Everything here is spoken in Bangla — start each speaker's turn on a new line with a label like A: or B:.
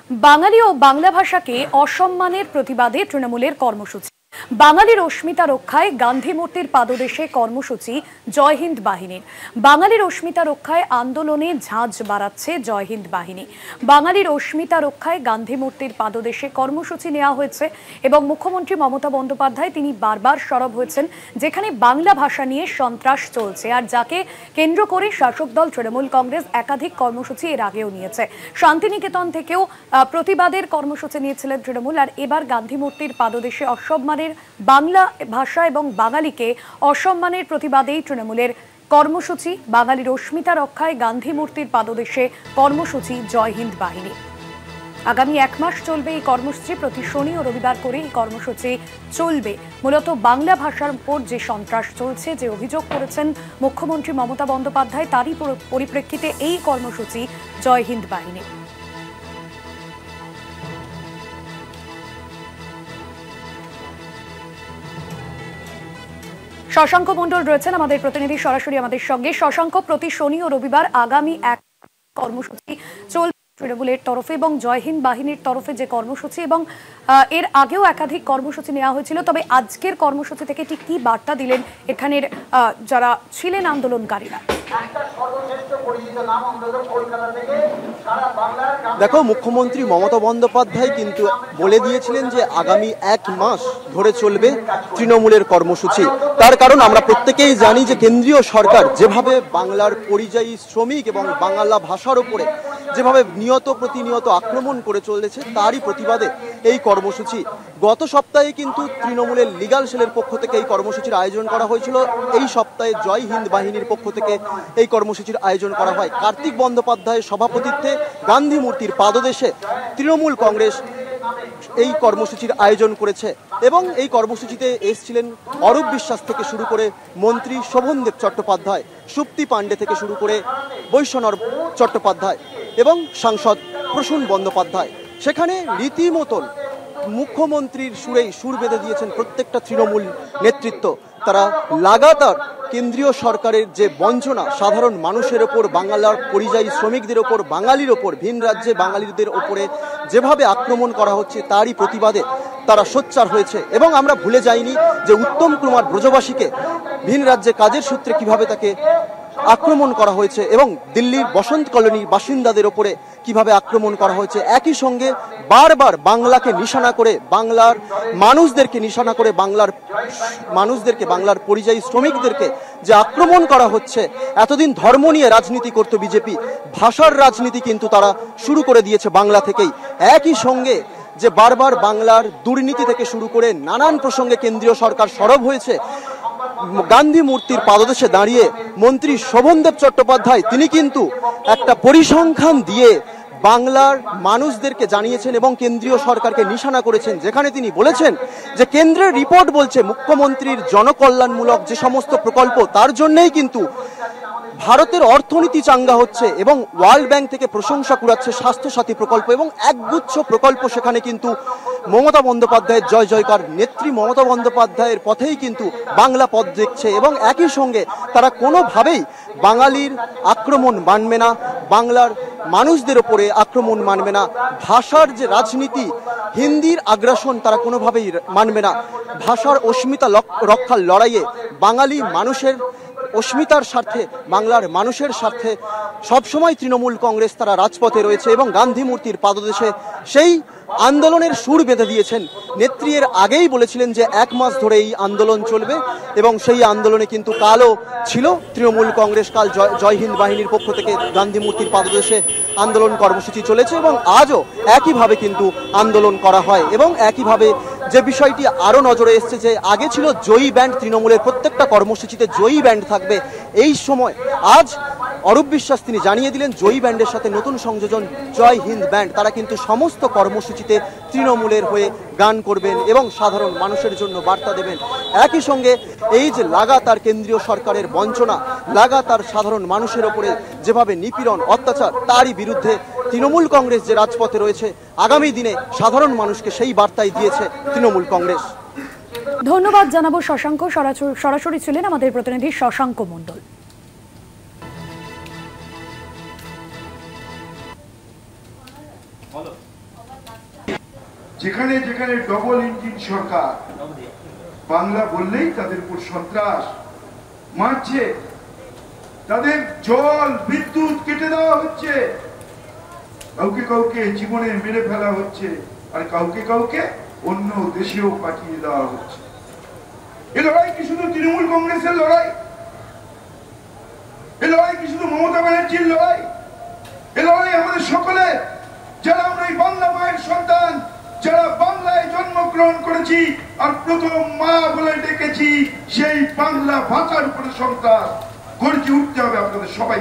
A: বাঙালি ও বাংলা ভাষাকে অসম্মানের প্রতিবাদে তৃণমূলের কর্মসূচি। বাঙালির অস্মিতা রক্ষায় গান্ধী মূর্তির পাদদেশে কর্মসূচি জয় হিন্দ বাহিনীর। বাঙালির অস্মিতা রক্ষায় আন্দোলনে ঝাঁঝ বাড়াচ্ছে জয় হিন্দ বাহিনী। বাঙালির অস্মিতা রক্ষায় গান্ধী মূর্তির পাদদেশে কর্মসূচি নেওয়া হয়েছে এবং মুখ্যমন্ত্রী মমতা বন্দ্যোপাধ্যায় তিনি বারবার সরব হয়েছেন যেখানে বাংলা ভাষা নিয়ে সন্ত্রাস চলছে, আর যাকে কেন্দ্র করে শাসক দল তৃণমূল কংগ্রেস একাধিক কর্মসূচি এর আগেও নিয়েছে। শান্তিনিকেতন থেকেও প্রতিবাদের কর্মসূচি নিয়েছিলেন তৃণমূল, আর এবার গান্ধী মূর্তির পাদদেশে অসম্মানের বাংলা ভাষা এবং বাঙালিকে অসম্মানের প্রতিবাদেই তৃণমূলের কর্মসূচি। বাঙালির অস্মিতা রক্ষায় গান্ধী মূর্তির পাদদেশে কর্মসূচি জয় হিন্দ বাহিনী। আগামী 1 মাস চলবে এই কর্মসূচি। প্রতি শনি ও রবিবার করে এই কর্মসূচি চলবে। মূলত বাংলা ভাষার উপর যে সন্ত্রাস চলছে, যে অভিযোগ করেছেন মুখ্যমন্ত্রী মমতা বন্দ্যোপাধ্যায়, তারই পরিপ্রেক্ষিতে এই কর্মসূচি জয় হিন্দ বাহিনী। শশাঙ্ক মণ্ডল রয়েছেন আমাদের প্রতিনিধি সরাসরি আমাদের সঙ্গে। শশাঙ্ক, প্রতি শনি ও রবিবার আগামী 1 কর্মসূচি চলবে তৃণমূলের তরফে এবং জয় হিন্দ বাহিনীর তরফে যে কর্মসূচি, এবং এর আগেও একাধিক কর্মসূচি নেওয়া হয়েছিল, তবে আজকের কর্মসূচি থেকে ঠিক কি বার্তা দিলেন এখানের যারা ছিলেন আন্দোলনকারীরা?
B: দেখো, মুখ্যমন্ত্রী মমতা বন্দ্যোপাধ্যায় কিন্তু বলে দিয়েছিলেন যে আগামী 1 মাস ধরে চলবে তৃণমূলের কর্মসূচি। তার কারণ আমরা প্রত্যেকেই জানি যে কেন্দ্রীয় সরকার যেভাবে বাংলার পরিযায়ী শ্রমিক এবং বাংলা ভাষার উপরে যেভাবে প্রতিনিয়ত আক্রমণ করে চলেছে, তারই প্রতিবাদে এই কর্মসূচি। গত সপ্তাহে কিন্তু তৃণমূলের লিগ্যাল সেলের পক্ষ থেকে এই কর্মসূচির আয়োজন করা হয়েছিল। এই সপ্তাহে জয় হিন্দ বাহিনীর পক্ষ থেকে এই কর্মসূচির আয়োজন করা হয়। কার্তিক বন্দ্যোপাধ্যায়ের সভাপতিত্বে গান্ধী মূর্তির পাদদেশে তৃণমূল কংগ্রেস এই কর্মসূচির আয়োজন করেছে এবং এই কর্মসূচিতে এসেছিলেন অরূপ বিশ্বাস থেকে শুরু করে মন্ত্রী শোভনদেব চট্টোপাধ্যায়, সুপ্তি পাণ্ডে থেকে শুরু করে বৈষ্ণব চট্টোপাধ্যায় এবং সাংসদ প্রসূন বন্দ্যোপাধ্যায়। সেখানে রীতিমতন মুখ্যমন্ত্রীর সুরেই সুর বেঁধে দিয়েছেন প্রত্যেকটা তৃণমূল নেতৃত্ব। তারা লাগাতার কেন্দ্রীয় সরকারের যে বঞ্চনা সাধারণ মানুষের ওপর, বাংলার পরিযায়ী শ্রমিকদের ওপর, বাঙালির ওপর, ভিন রাজ্যে বাঙালিদের ওপরে যেভাবে আক্রমণ করা হচ্ছে, তারই প্রতিবাদে তারা সোচ্চার হয়েছে। এবং আমরা ভুলে যাইনি যে উত্তম কুমার ব্রজবাসীকে ভিন রাজ্যে কাজের সূত্রে কিভাবে তাকে আক্রমণ করা হয়েছে এবং দিল্লির বসন্ত কলোনির বাসিন্দাদের ওপরে কিভাবে আক্রমণ করা হয়েছে। একই সঙ্গে বারবার বাংলাকে নিশানা করে, বাংলার মানুষদেরকে নিশানা করে, বাংলার পরিযায়ী শ্রমিকদেরকে যে আক্রমণ করা হচ্ছে। এতদিন ধর্ম নিয়ে রাজনীতি করত বিজেপি, ভাষার রাজনীতি কিন্তু তারা শুরু করে দিয়েছে বাংলা থেকেই। একই সঙ্গে যে বারবার বাংলার দুর্নীতি থেকে শুরু করে নানান প্রসঙ্গে কেন্দ্রীয় সরকার সরব হয়েছে। গান্ধী মূর্তির পাদদেশে দাঁড়িয়ে মন্ত্রী শোভনদেব চট্টোপাধ্যায় তিনি কিন্তু একটা পরিসংখ্যান দিয়ে বাংলার মানুষদেরকে জানিয়েছেন এবং কেন্দ্রীয় সরকারকে নিশানা করেছেন, যেখানে তিনি বলেছেন যে কেন্দ্রের রিপোর্ট বলছে মুখ্যমন্ত্রীর জনকল্যাণমূলক যে সমস্ত প্রকল্প, তার জন্যই কিন্তু ভারতের অর্থনীতি চাঙ্গা হচ্ছে এবং ওয়ার্ল্ড ব্যাংক থেকে প্রশংসা কুড়াচ্ছে স্বাস্থ্যসাথী প্রকল্প এবং একগুচ্ছ প্রকল্প। সেখানে কিন্তু মমতা বন্দ্যোপাধ্যায়ের জয় জয়কার, নেত্রী মমতা বন্দ্যোপাধ্যায়ের পথেই কিন্তু বাংলা পথ দেখছে এবং একই সঙ্গে তারা কোনোভাবেই বাঙালির আক্রমণ মানবে না, বাংলার মানুষদের ওপরে আক্রমণ মানবে না। ভাষার যে রাজনীতি, হিন্দির আগ্রাসন তারা কোনোভাবেই মানবে না। ভাষার অস্মিতা রক্ষার লড়াইয়ে বাঙালি মানুষের অস্মিতার স্বার্থে, বাংলার মানুষের স্বার্থে সবসময় তৃণমূল কংগ্রেস তারা রাজপথে রয়েছে এবং গান্ধী মূর্তির পাদদেশে সেই আন্দোলনের সুর বেঁধে দিয়েছেন। নেত্রী এর আগেই বলেছিলেন যে 1 মাস ধরে এই আন্দোলন চলবে এবং সেই আন্দোলনে কিন্তু কালও ছিল তৃণমূল কংগ্রেস, কাল জয় হিন্দ বাহিনীর পক্ষ থেকে গান্ধী মূর্তির পাদদেশে আন্দোলন কর্মসূচি চলেছে এবং আজও একইভাবে কিন্তু আন্দোলন করা হয়। এবং একইভাবে যে বিষয়টি আরও নজরে এসছে যে আগে ছিল জয়ী ব্যান্ড, তৃণমূলের প্রত্যেকটা কর্মসূচিতে জয়ী ব্যান্ড থাকবে। এই সময় আজ অরূপ বিশ্বাস তিনি জানিয়ে দিলেন জয়ী ব্যান্ডের সাথে নতুন সংযোজন জয় হিন্দ ব্যান্ড। তারা কিন্তু সমস্ত কর্মসূচিতে তৃণমূলের হয়ে গান করবেন এবং সাধারণ মানুষের জন্য বার্তা দেবেন। একই সঙ্গে এই যে লাগাতার কেন্দ্রীয় সরকারের বঞ্চনা, লাগাতার সাধারণ মানুষের ওপরে যেভাবে নিপীড়ন, অত্যাচার, তারই বিরুদ্ধে তৃণমূল কংগ্রেস যে রাজপথে রয়েছে, আগামী দিনে সাধারণ মানুষকে সেই বার্তাই দিয়েছে তৃণমূল কংগ্রেস।
A: ধন্যবাদ জানাবো শশাঙ্ক। সরাসরি ছিলেন আমাদের প্রতিনিধি শশাঙ্ক মণ্ডল।
C: বলো। যেখানে যেখানে ডবল ইঞ্জিন সরকার, বাংলা বললেই তাদের উপর সন্ত্রাস মারছে, তাদের জল বিদ্যুৎ কেটে দেওয়া হচ্ছে, কাউকে কাউকে জীবনে মেরে ফেলা হচ্ছে, আর কাউকে কাউকে অন্য দেশেও পাঠিয়ে দেওয়া হচ্ছে। এ লড়াই কি শুধু তৃণমূল কংগ্রেসের লড়াই? এ লড়াই কি শুধু মমতা ব্যানার্জির লড়াই? এ লড়াই আমাদের সকলে, যারা আমরা এই বাংলা মায়ের সন্তান, যারা বাংলায় জন্মগ্রহণ করেছি আর প্রথম মা বলে ডেকেছি, সেই বাংলা ভাষার উপরে সন্ত্রাস গর্জে উঠতে হবে আপনাদের সবাই।